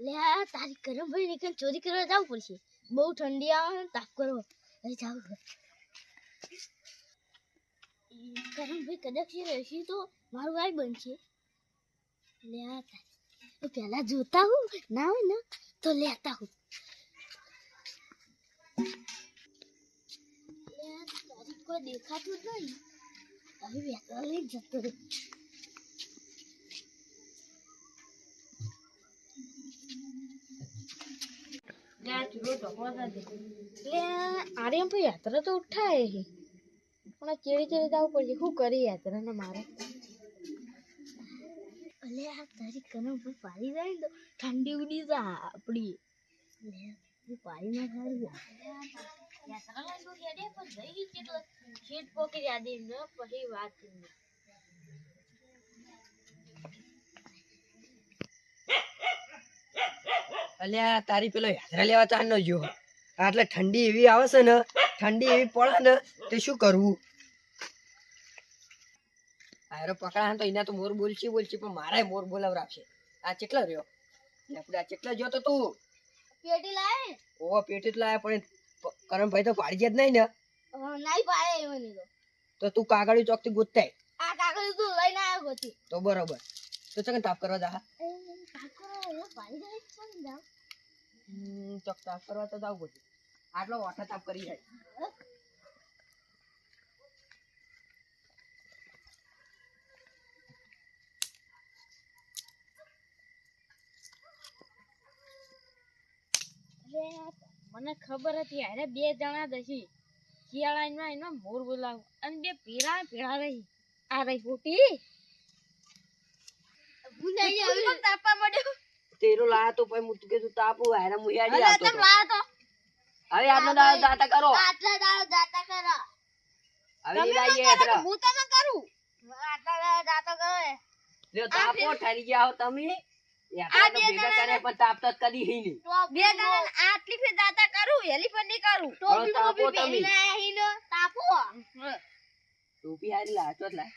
લે આ તારી કરમ ભાઈ ને ચોરી કરવા જવું પડશે. બહુ ઠંડી આવે ને તાપ કરો હવે જાવ. કરમ ભાઈ કદાચ રહેશે તો મારું ભાઈ બનશે. લે આ તારી પેલા જોતા હું ના હોય ને તો લેતા હું. લે તારી કોઈ દેખાતું જ નહીં. હવે વેતરા લઈ જતો રે. આર્યમ ભાઈ યાત્રા તો ઉઠાય પણ ચેડી ચેડી જવું પડશે. શું કરી યાત્રા ને મારે? અલે આ તારી કનો પાડી જાય ને તો ઠંડી ઉડી જા આપડી. પાડી ના ખાડી યાત્રા તો હેડે પણ જઈ કેટલો શીટ પોકી યાદ ને પછી વાત કરી. અલ્યા તારી પેલો યાત્રા લેવા ચાલ ન જો. એટલે ઠંડી એવી આવે છે ને, ઠંડી એવી પડે ને તે શું કરવું? આયરો પકડા તો એના તો મોર બોલશી પણ મારે મોર બોલાવરાવશે. આ કેટલો રહ્યો આપણે? આ કેટલો જો તો તું પેટી લાય. ઓ પેટી જ લાયા પણ કરમભાઈ તો પાડી જ નહીં ને. નહીં પાડે એવાની તો તું કાગળ ચોકથી ગોતતાય. આ કાગળ તું લઈને આવ્યો ગોતી તો બરોબર. તો ચકન તાપ કરવા જા. પાડી જાય પણ જાવ. ચોક તાપ કરવા તો જાવ ગોતી. આટલો વાટા તાપ કરી જાય. મને ખબર હતી અરે બે જણા દસી શિયાળામાં એનો મોર બોલાવ અને બે પીળા પીળા રહી. આ રહી ફૂટી ભૂલાઈ ગયો તાપા પડ્યો. તેરો લાયા તો પછી હું કીધું તાપુ આયરા મુયાડી અરે આવતો તમ લાયા તો. હવે આજનો દાડો જાતા કરો. આટલા દાડો જાતા કરો. હવે લાઈએ યાત્રા. હું તો ન કરું. આટલા દાડો જાતો કરો. લ્યો તાપો ઠરી ગયા હો તમે. યાત્રા તો ભેગા કરે પણ તાપ તો કદી હી નહીં. બે જણા આટલી ફેર જાતા કરું હેલી ફેર નહીં કરું. તાપો તમે. તાપો ટોપી હારી લાતો જ લાય.